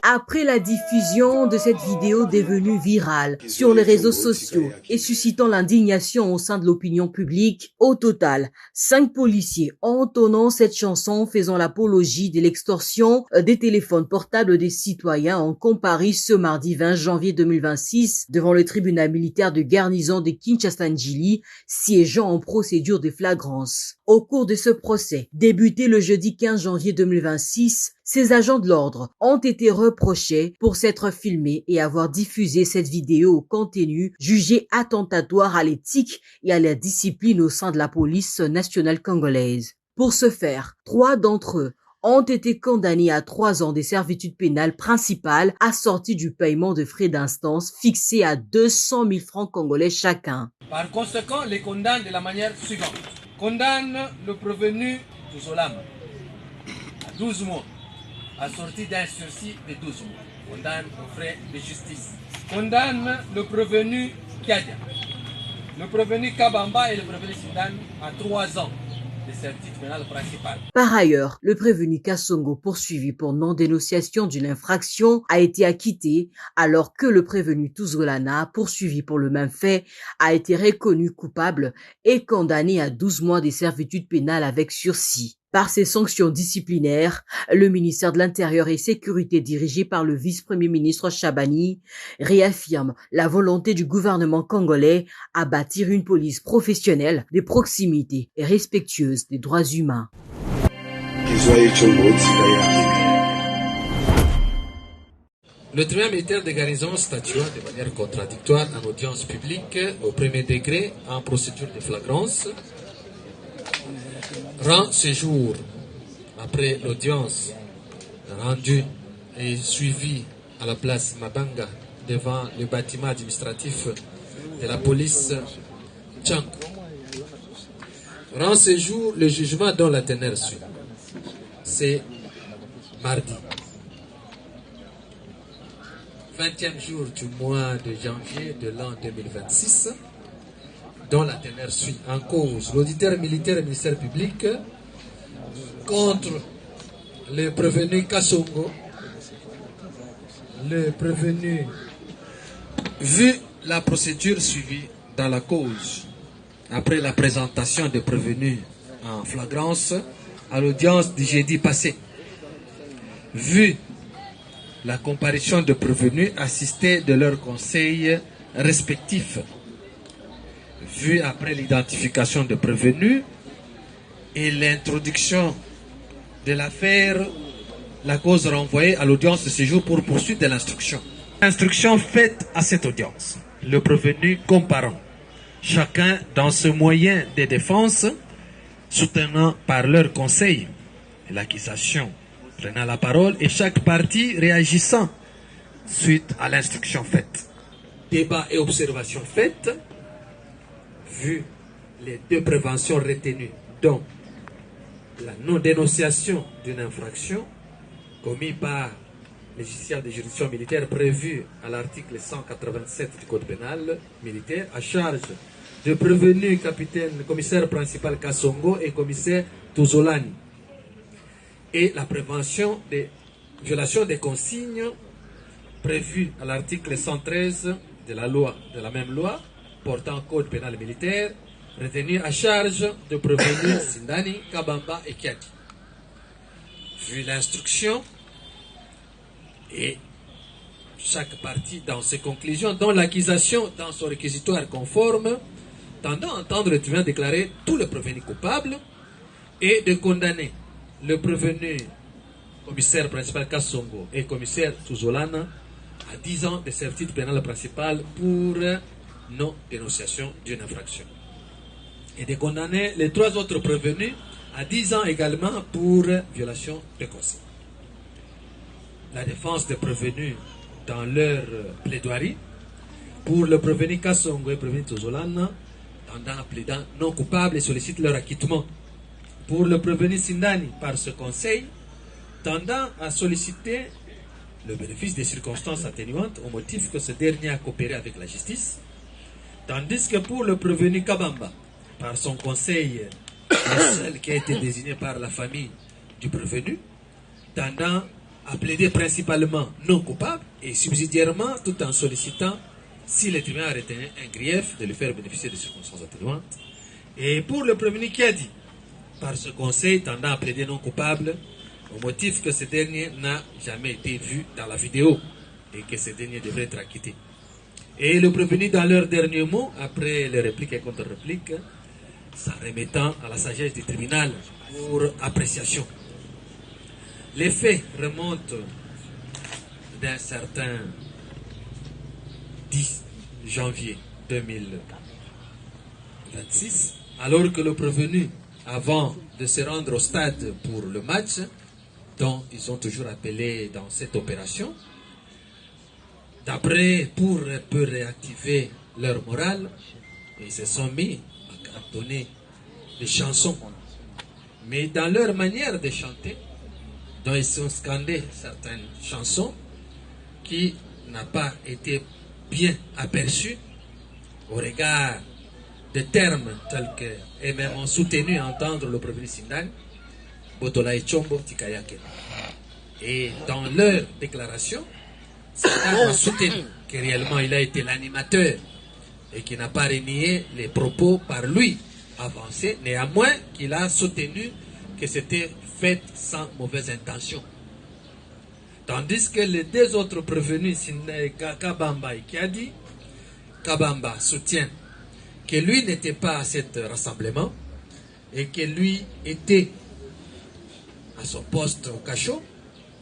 Après la diffusion de cette vidéo devenue virale sur les réseaux sociaux et suscitant l'indignation au sein de l'opinion publique, au total, 5 policiers entonnant cette chanson faisant l'apologie de l'extorsion des téléphones portables des citoyens ont comparu ce mardi 20 janvier 2026 devant le tribunal militaire de garnison de Kinshasa-Njili, siégeant en procédure de flagrance. Au cours de ce procès, débuté le jeudi 15 janvier 2026, ces agents de l'ordre ont été reprochés pour s'être filmés et avoir diffusé cette vidéo au contenu jugé attentatoire à l'éthique et à la discipline au sein de la police nationale congolaise. Pour ce faire, 3 d'entre eux ont été condamnés à 3 ans de servitude pénale principale assortie du paiement de frais d'instance fixés à 200 000 francs congolais chacun. Par conséquent, les condamne de la manière suivante. Condamne le prévenu Touzolam à 12 mois, assorti d'un sursis de 12 mois. Condamne aux frais de justice. Condamne le prévenu Kiadia, le prévenu Kabamba et le prévenu Sidan à 3 ans de servitude pénale principale. Par ailleurs, le prévenu Kassongo, poursuivi pour non-dénonciation d'une infraction, a été acquitté, alors que le prévenu Tuzolana, poursuivi pour le même fait, a été reconnu coupable et condamné à 12 mois de servitude pénale avec sursis. Par ces sanctions disciplinaires, le ministère de l'Intérieur et Sécurité dirigé par le vice-premier ministre Chabani réaffirme la volonté du gouvernement congolais à bâtir une police professionnelle de proximité et respectueuse des droits humains. Le tribunal militaire de garnison statua de manière contradictoire en audience publique au premier degré en procédure de flagrance rend ce jour, après l'audience rendue et suivie à la place Mabanga devant le bâtiment administratif de la police Tchankou, rend ce jour le jugement dont la teneur suit. C'est mardi, 20e jour du mois de janvier de l'an 2026, dont la teneur suit. En cause, l'auditeur militaire et le ministère public contre le prévenu Kassongo, le prévenu, vu la procédure suivie dans la cause, après la présentation des prévenus en flagrance à l'audience du jeudi passé, vu la comparution de prévenus assistés de leurs conseils respectifs, vu après l'identification de prévenus et l'introduction de l'affaire, la cause renvoyée à l'audience de séjour pour poursuite de l'instruction. L'instruction faite à cette audience, le prévenu comparant, chacun dans ce moyen de défense, soutenant par leur conseil l'accusation, prenant la parole et chaque partie réagissant suite à l'instruction faite. Débat et observation faites, vu les 2 préventions retenues, dont la non-dénonciation d'une infraction commise par les justiciables de juridiction militaire prévue à l'article 187 du Code pénal militaire, à charge de prévenu commissaire principal Kassongo et commissaire Tuzolani, et la prévention des violations des consignes prévues à l'article 113 de la même loi portant code pénal militaire, retenu à charge de prévenir Sindani, Kabamba et Kiaki. Vu l'instruction et chaque partie dans ses conclusions, dont l'accusation dans son réquisitoire conforme, tendant à entendre le tribunal déclarer tous les prévenus coupables et de condamner le prévenu commissaire principal Kassongo et commissaire Tuzolana à 10 ans de servitude pénale principale pour non-dénonciation d'une infraction. Et de condamner les 3 autres prévenus à 10 ans également pour violation de consigne. La défense des prévenus dans leur plaidoirie pour le prévenu Kassongo et le prévenu Tuzolana, tendant à plaider non coupable et sollicite leur acquittement. Pour le prévenu Sindani, par ce conseil, tendant à solliciter le bénéfice des circonstances atténuantes au motif que ce dernier a coopéré avec la justice, tandis que pour le prévenu Kabamba, par son conseil, le seul qui a été désigné par la famille du prévenu, tendant à plaider principalement non coupable et subsidiairement tout en sollicitant, si le tribunal a retenu un grief, de le faire bénéficier de circonstances atténuantes. Et pour le prévenu qui a dit, par ce conseil tendant à plaider non coupable, au motif que ce dernier n'a jamais été vu dans la vidéo et que ce dernier devrait être acquitté. Et le prévenu, dans leurs derniers mots, après les répliques et contre-répliques, s'en remettant à la sagesse du tribunal pour appréciation. Les faits remontent d'un certain 10 janvier 2026, alors que le prévenu, avant de se rendre au stade pour le match, dont ils ont toujours appelé dans cette opération, d'après, pour un peu réactiver leur morale, ils se sont mis à donner des chansons. Mais dans leur manière de chanter, dont ils ont scandé certaines chansons qui n'ont pas été bien aperçues au regard des termes tels que et même ont soutenu à entendre le prévenu Sindani, Botola et Chombo Tikayake. Et dans leur déclaration, Sindani a soutenu que réellement il a été l'animateur et qu'il n'a pas renié les propos par lui avancés, néanmoins qu'il a soutenu que c'était fait sans mauvaise intention. Tandis que les deux autres prévenus, Kabamba et Kiadi, Kabamba soutient que lui n'était pas à cet rassemblement et que lui était à son poste au cachot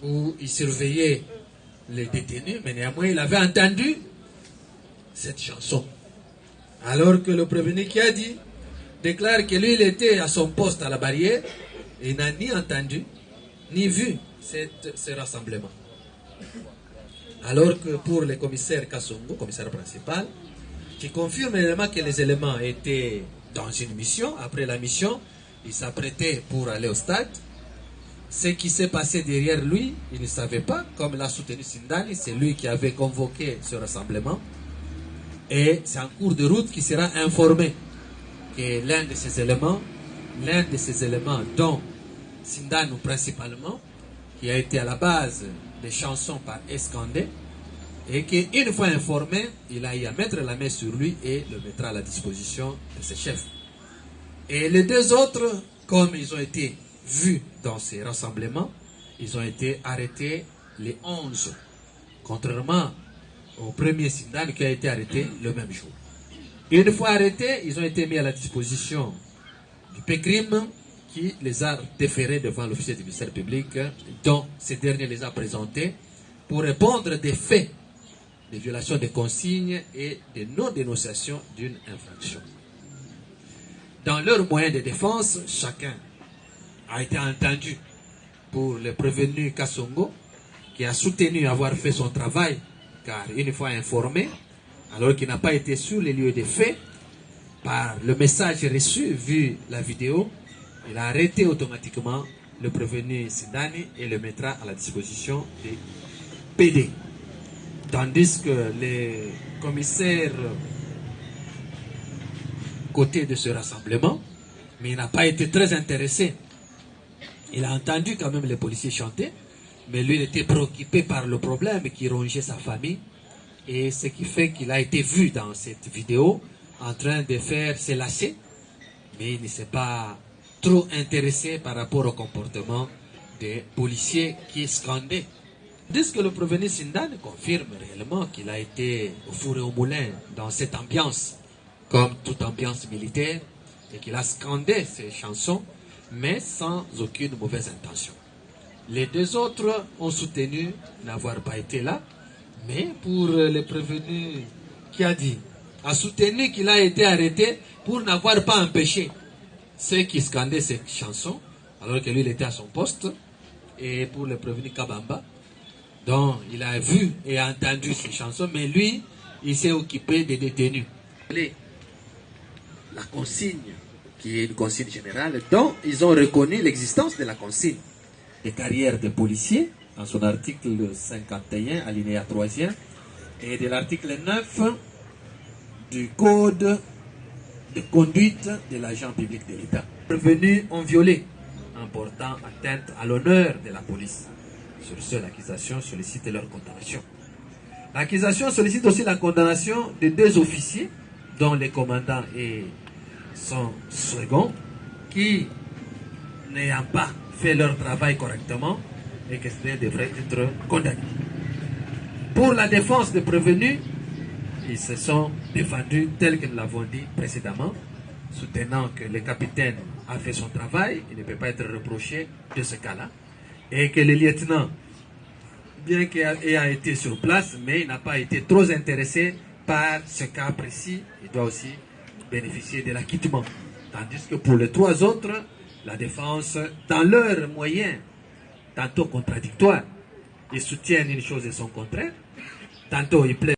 où il surveillait les détenus, mais néanmoins il avait entendu cette chanson. Alors que le prévenu Kiadi déclare que lui il était à son poste à la barrière et n'a ni entendu ni vu ce rassemblement. Alors que pour le commissaire Kassongo, commissaire principal, qui confirme également que les éléments étaient dans une mission, après la mission, il s'apprêtait pour aller au stade. Ce qui s'est passé derrière lui, il ne savait pas, comme l'a soutenu Sindani, c'est lui qui avait convoqué ce rassemblement. Et c'est en cours de route qu'il sera informé que l'un de ces éléments dont Sindani principalement, qui a été à la base des chansons par Escandé, et qu'une fois informé, il a eu à mettre la main sur lui et le mettra à la disposition de ses chefs. Et les deux autres, comme ils ont été vus dans ces rassemblements, ils ont été arrêtés les 11, contrairement au premier Sindani qui a été arrêté le même jour. Une fois arrêtés, ils ont été mis à la disposition du PECRIM qui les a déférés devant l'officier du ministère public, dont ce dernier les a présentés pour répondre des faits de violation des consignes et de non-dénonciation d'une infraction. Dans leurs moyens de défense, chacun a été entendu. Pour le prévenu Kassongo, qui a soutenu avoir fait son travail, car une fois informé, alors qu'il n'a pas été sur les lieux des faits, par le message reçu, vu la vidéo, il a arrêté automatiquement le prévenu Sindani et le mettra à la disposition des PD. Tandis que les commissaires côté de ce rassemblement, mais il n'a pas été très intéressé. Il a entendu quand même les policiers chanter, mais lui il était préoccupé par le problème qui rongeait sa famille, et ce qui fait qu'il a été vu dans cette vidéo en train de faire se lâcher, mais il ne s'est pas trop intéressé par rapport au comportement des policiers qui scandaient. Tandis que le prévenu Sindani confirme réellement qu'il a été au four et au moulin dans cette ambiance, comme toute ambiance militaire, et qu'il a scandé ses chansons, mais sans aucune mauvaise intention. Les deux autres ont soutenu n'avoir pas été là, mais pour le prévenu qui a dit, a soutenu qu'il a été arrêté pour n'avoir pas empêché ceux qui scandaient ces chansons, alors que lui il était à son poste, et pour le prévenu Kabamba, dont il a vu et entendu ces chansons, mais lui, il s'est occupé des détenus. La consigne, qui est une consigne générale, dont ils ont reconnu l'existence de la consigne. Les carrières des policiers, dans son article 51, alinéa 3e, et de l'article 9 du Code de conduite de l'agent public de l'État. Les prévenus ont violé en portant atteinte à l'honneur de la police. Sur ce, l'accusation sollicite leur condamnation. L'accusation sollicite aussi la condamnation de 2 officiers, dont le commandant et son second, qui, n'ayant pas fait leur travail correctement, et que cela devrait être condamné. Pour la défense des prévenus, ils se sont défendus tel que nous l'avons dit précédemment, soutenant que le capitaine a fait son travail, il ne peut pas être reproché de ce cas-là, et que le lieutenant, bien qu'il ait été sur place, mais il n'a pas été trop intéressé par ce cas précis, il doit aussi bénéficier de l'acquittement. Tandis que pour les 3 autres, la défense, dans leurs moyens, tantôt contradictoires, ils soutiennent une chose et son contraire, tantôt ils plaident